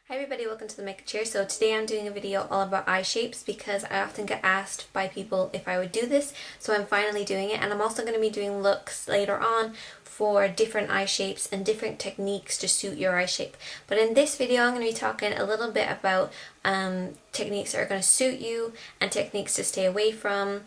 Hi everybody, welcome to the Makeup Chair. So today I'm doing a video all about eye shapes because I often get asked by people if I would do this. So I'm finally doing it, and I'm also going to be doing looks later on for different eye shapes and different techniques to suit your eye shape. But in this video I'm going to be talking a little bit about techniques that are going to suit you and techniques to stay away from,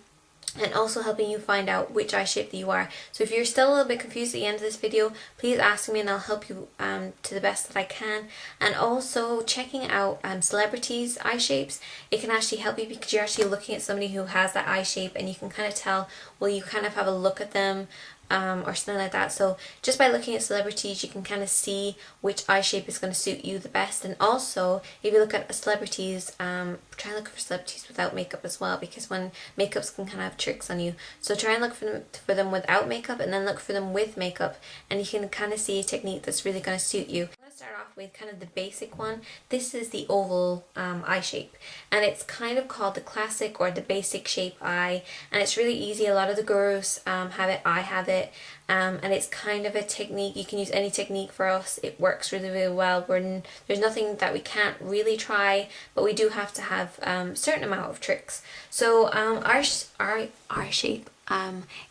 and also helping you find out which eye shape that you are. So if you're still a little bit confused at the end of this video, please ask me and I'll help you to the best that I can. And also checking out celebrities' eye shapes. It can actually help you because you're actually looking at somebody who has that eye shape and you can kind of tell, well, you kind of have a look at them or something like that. So just by looking at celebrities, you can kind of see which eye shape is going to suit you the best. And also, if you look at celebrities, try and look for celebrities without makeup as well, because when makeups can kind of have tricks on you. So try and look for them without makeup, and then look for them with makeup, and you can kind of see a technique that's really going to suit you. I'm going to start off with kind of the basic one. This is the oval eye shape, and it's kind of called the classic or the basic shape eye, and it's really easy. A lot of the gurus have it, I have it. And it's kind of a technique. You can use any technique for us. It works really, really well. There's nothing that we can't really try, but we do have to have a certain amount of tricks. So our shape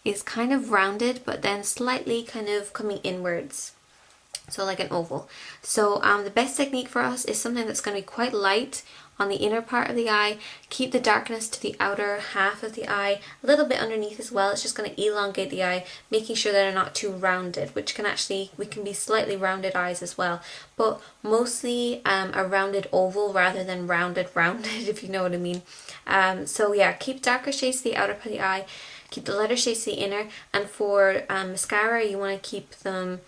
is kind of rounded, but then slightly kind of coming inwards. So like an oval. So the best technique for us is something that's going to be quite light on the inner part of the eye. Keep the darkness to the outer half of the eye, a little bit underneath as well. It's just going to elongate the eye, making sure that they're not too rounded, which can actually, we can be slightly rounded eyes as well, but mostly a rounded oval rather than rounded, if you know what I mean. So yeah, keep darker shades to the outer part of the eye, keep the lighter shades to the inner, and for mascara, you want to keep them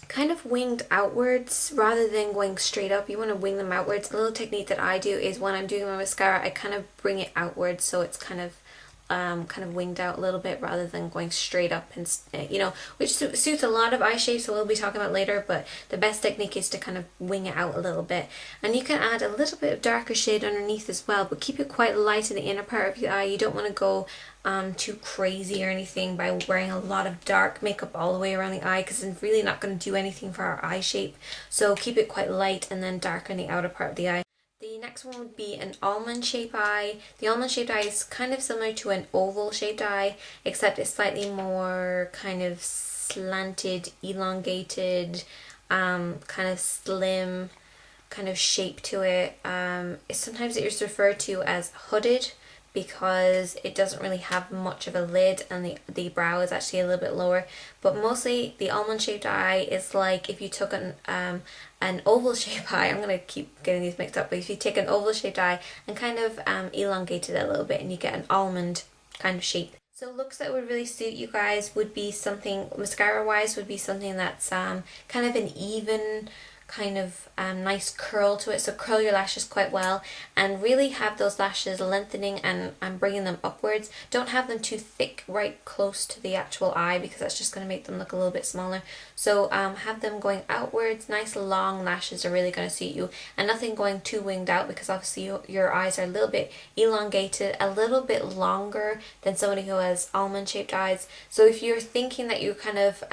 kind of winged outwards rather than going straight up. You want to wing them outwards. A little technique that I do is when I'm doing my mascara, I kind of bring it outwards so it's kind of winged out a little bit rather than going straight up, and which suits a lot of eye shapes, so we'll be talking about later. But the best technique is to kind of wing it out a little bit, and you can add a little bit of darker shade underneath as well, but keep it quite light in the inner part of your eye. You don't want to go too crazy or anything by wearing a lot of dark makeup all the way around the eye, because it's really not going to do anything for our eye shape. So keep it quite light and then darker in the outer part of the eye. The next one would be an almond shaped eye. The almond shaped eye is kind of similar to an oval shaped eye, except it's slightly more kind of slanted, elongated, kind of slim kind of shape to it. Sometimes it is referred to as hooded because it doesn't really have much of a lid, and the brow is actually a little bit lower. But mostly the almond shaped eye is like if you took an oval shaped eye. I'm going to keep getting these mixed up, but if you take an oval shaped eye and kind of elongate it a little bit, and you get an almond kind of shape. So looks that would really suit you guys would be something, mascara wise, would be something that's kind of an even kind of nice curl to it. So curl your lashes quite well and really have those lashes lengthening and bringing them upwards. Don't have them too thick right close to the actual eye, because that's just going to make them look a little bit smaller. So have them going outwards. Nice long lashes are really going to suit you, and nothing going too winged out, because obviously your eyes are a little bit elongated, a little bit longer than somebody who has almond shaped eyes. So if you're thinking that you're kind of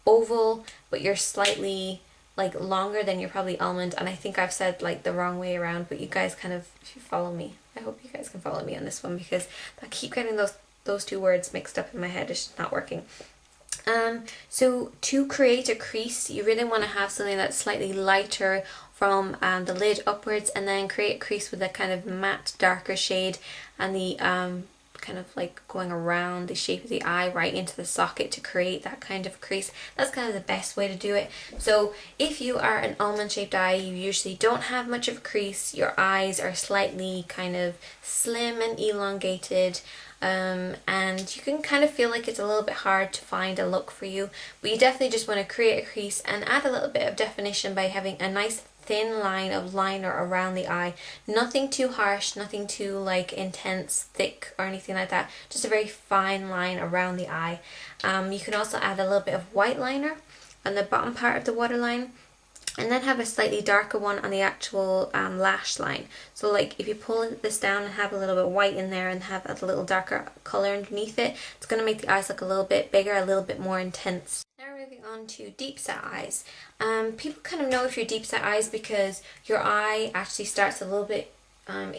oval but you're slightly like longer, then you're probably almond. And I think I've said like the wrong way around, but you guys kind of, if you follow me, I hope you guys can follow me on this one, because I keep getting those two words mixed up in my head. It's just not working. So to create a crease, you really want to have something that's slightly lighter from the lid upwards, and then create a crease with a kind of matte darker shade, and the kind of like going around the shape of the eye right into the socket to create that kind of crease. That's kind of the best way to do it. So if you are an almond shaped eye, you usually don't have much of a crease, your eyes are slightly kind of slim and elongated, and you can kind of feel like it's a little bit hard to find a look for you, but you definitely just want to create a crease and add a little bit of definition by having a nice thin line of liner around the eye. Nothing too harsh, nothing too like intense, thick or anything like that. Just a very fine line around the eye. You can also add a little bit of white liner on the bottom part of the waterline, and then have a slightly darker one on the actual lash line. So like if you pull this down and have a little bit white in there and have a little darker colour underneath it, it's going to make the eyes look a little bit bigger, a little bit more intense. Now moving on to deep set eyes. People kind of know if you're deep set eyes because your eye actually starts a little bit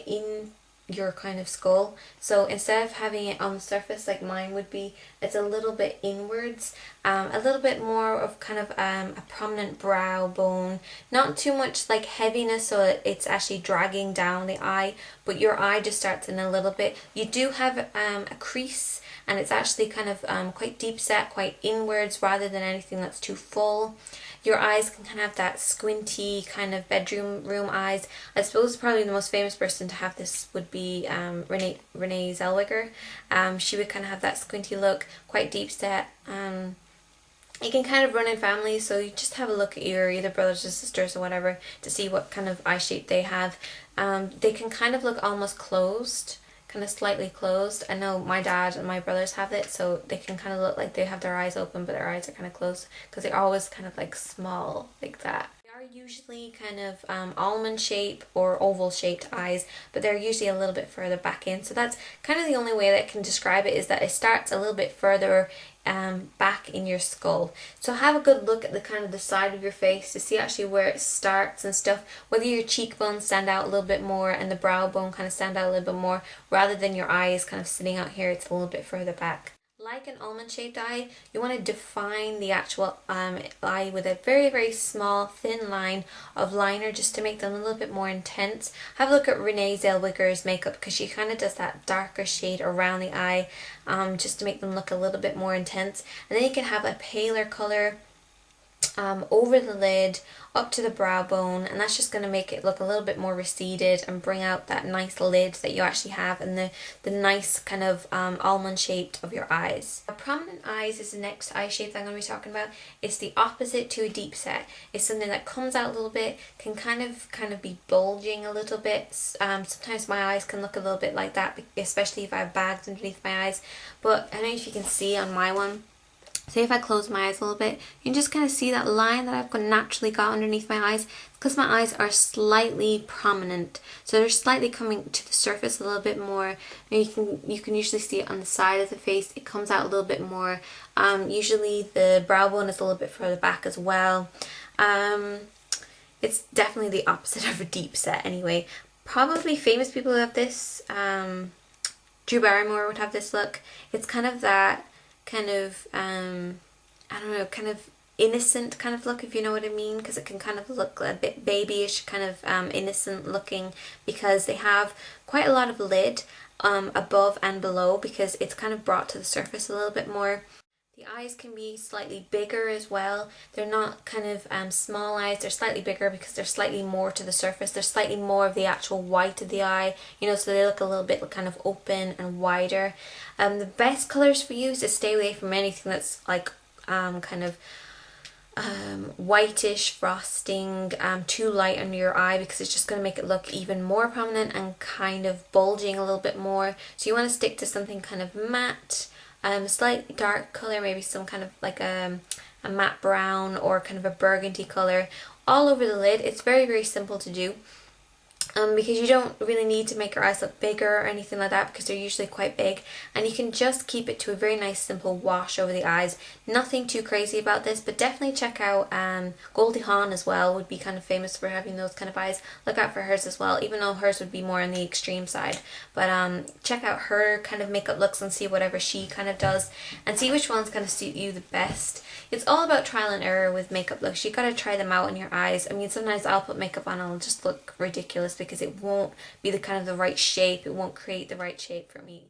in your kind of skull. So instead of having it on the surface like mine would be, it's a little bit inwards, a little bit more of kind of a prominent brow bone, not too much like heaviness so it's actually dragging down the eye, but your eye just starts in a little bit. You do have a crease, and it's actually kind of quite deep set, quite inwards rather than anything that's too full. Your eyes can kind of have that squinty kind of bedroom room eyes. I suppose probably the most famous person to have this would be Renee Zellweger. She would kind of have that squinty look, quite deep set. It can kind of run in families, so you just have a look at your either brothers or sisters or whatever to see what kind of eye shape they have. They can kind of look almost closed, kind of slightly closed. I know my dad and my brothers have it, so they can kind of look like they have their eyes open but their eyes are kind of closed because they're always kind of like small like that. They are usually kind of almond shape or oval shaped eyes, but they're usually a little bit further back in. So that's kind of the only way that I can describe it, is that it starts a little bit further back in your skull. So have a good look at the kind of the side of your face to see actually where it starts and stuff, whether your cheekbones stand out a little bit more and the brow bone kind of stand out a little bit more rather than your eyes kind of sitting out here, it's a little bit further back. Like an almond shaped eye, you want to define the actual eye with a very, very small thin line of liner just to make them a little bit more intense. Have a look at Renee Zellweger's makeup because she kind of does that darker shade around the eye just to make them look a little bit more intense. And then you can have a paler colour over the lid up to the brow bone, and that's just going to make it look a little bit more receded and bring out that nice lid that you actually have and the nice kind of almond shaped of your eyes. Prominent eyes is the next eye shape that I'm going to be talking about. It's the opposite to a deep set. It's something that comes out a little bit, can kind of be bulging a little bit. Sometimes my eyes can look a little bit like that, especially if I have bags underneath my eyes, but I don't know if you can see on my one. Say if I close my eyes a little bit, you can just kind of see that line that I've naturally got underneath my eyes because my eyes are slightly prominent. So they're slightly coming to the surface a little bit more. And you can usually see it on the side of the face. It comes out a little bit more. Usually the brow bone is a little bit further back as well. It's definitely the opposite of a deep set anyway. Probably famous people who have this. Drew Barrymore would have this look. It's kind of that kind of I don't know, kind of innocent kind of look, if you know what I mean, because it can kind of look a bit babyish, kind of innocent looking, because they have quite a lot of lid above and below because it's kind of brought to the surface a little bit more. The eyes can be slightly bigger as well. They're not kind of small eyes, they're slightly bigger because they're slightly more to the surface. There's slightly more of the actual white of the eye, you know, so they look a little bit kind of open and wider. The best colours for you is to stay away from anything that's like kind of whitish frosting, too light under your eye, because it's just going to make it look even more prominent and kind of bulging a little bit more. So you want to stick to something kind of matte, slight dark colour, maybe some kind of like a matte brown or kind of a burgundy colour all over the lid. It's very, very simple to do. Because you don't really need to make your eyes look bigger or anything like that, because they're usually quite big, and you can just keep it to a very nice simple wash over the eyes. Nothing too crazy about this, but definitely check out Goldie Hawn as well, would be kind of famous for having those kind of eyes. Look out for hers as well, even though hers would be more on the extreme side, but check out her kind of makeup looks and see whatever she kind of does and see which ones kind of suit you the best. It's all about trial and error with makeup looks. You gotta try them out on your eyes. I mean, sometimes I'll put makeup on and it'll just look ridiculous because it won't be the kind of the right shape. It won't create the right shape for me.